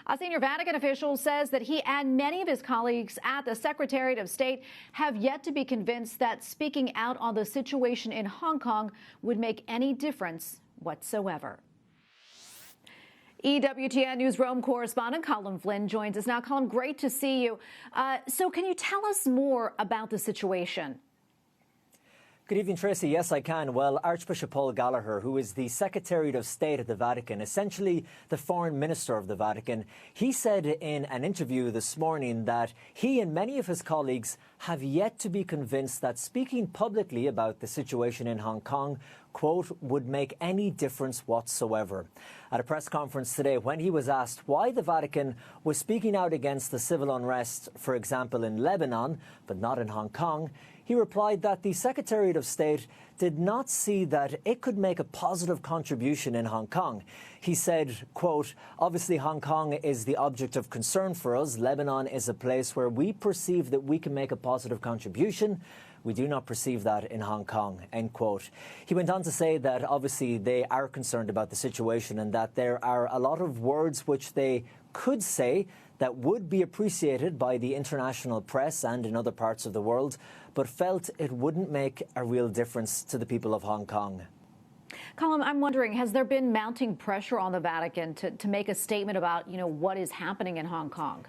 A senior Vatican official says that he and many of his colleagues at the Secretariat of State have yet to be convinced that speaking out on the situation in Hong Kong would make any difference whatsoever. EWTN Newsroom correspondent Colm Flynn joins us now. Colm, great to see you. So can you tell us more about the situation? Good evening, Tracy. Yes, I can. Well, Archbishop Paul Gallagher, who is the Secretariat of State at the Vatican, essentially the foreign minister of the Vatican, he said in an interview this morning that he and many of his colleagues have yet to be convinced that speaking publicly about the situation in Hong Kong, quote, would make any difference whatsoever. At a press conference today, when he was asked why the Vatican was speaking out against the civil unrest, for example, in Lebanon, but not in Hong Kong, he replied that the Secretariat of State did not see that it could make a positive contribution in Hong Kong. He said, quote, obviously Hong Kong is the object of concern for us. Lebanon is a place where we perceive that we can make a positive contribution. We do not perceive that in Hong Kong, end quote. He went on to say that obviously they are concerned about the situation and that there are a lot of words which they could say that would be appreciated by the international press and in other parts of the world, but felt it wouldn't make a real difference to the people of Hong Kong. Colm, I'm wondering, has there been mounting pressure on the Vatican to make a statement about, what is happening in Hong Kong?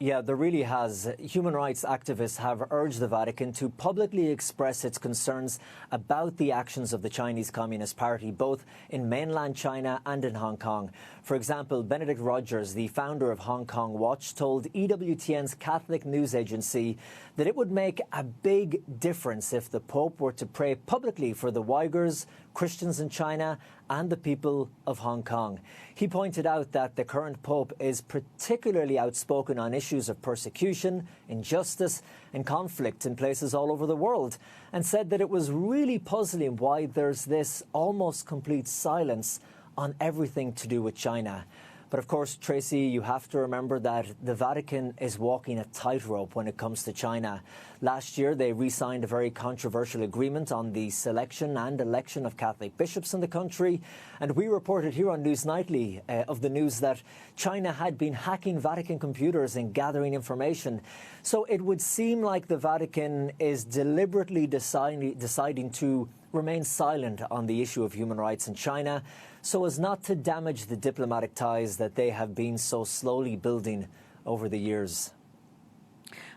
Yeah, there really has. Human rights activists have urged the Vatican to publicly express its concerns about the actions of the Chinese Communist Party, both in mainland China and in Hong Kong. For example, Benedict Rogers, the founder of Hong Kong Watch, told EWTN's Catholic news agency that it would make a big difference if the Pope were to pray publicly for the Uyghurs, Christians in China and the people of Hong Kong. He pointed out that the current Pope is particularly outspoken on issues of persecution, injustice and conflict in places all over the world, and said that it was really puzzling why there's this almost complete silence on everything to do with China. But of course, Tracy, you have to remember that the Vatican is walking a tightrope when it comes to China. Last year, they re-signed a very controversial agreement on the selection and election of Catholic bishops in the country. And we reported here on News Nightly of the news that China had been hacking Vatican computers and gathering information. So it would seem like the Vatican is deliberately deciding to remain silent on the issue of human rights in China so as not to damage the diplomatic ties that they have been so slowly building over the years.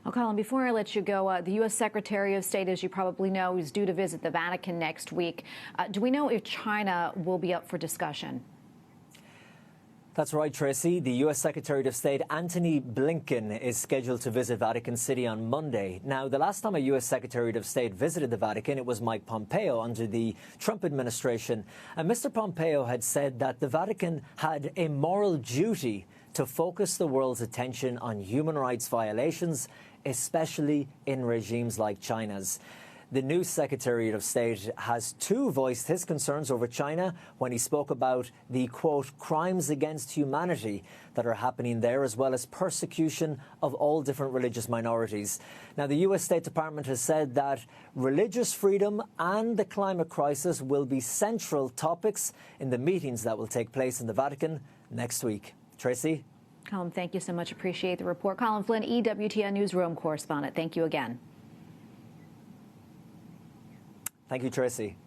Well, Colm, before I let you go, the U.S. Secretary of State, as you probably know, is due to visit the Vatican next week. Do we know if China will be up for discussion? That's right, Tracy. The U.S. Secretary of State, Antony Blinken, is scheduled to visit Vatican City on Monday. Now, the last time a U.S. Secretary of State visited the Vatican, it was Mike Pompeo under the Trump administration. And Mr. Pompeo had said that the Vatican had a moral duty to focus the world's attention on human rights violations, especially in regimes like China's. The new Secretary of State has too voiced his concerns over China when he spoke about the, quote, crimes against humanity that are happening there, as well as persecution of all different religious minorities. Now, the U.S. State Department has said that religious freedom and the climate crisis will be central topics in the meetings that will take place in the Vatican next week. Tracy? Colm, thank you so much. Appreciate the report. Colm Flynn, EWTN Newsroom correspondent. Thank you again. Thank you, Tracy.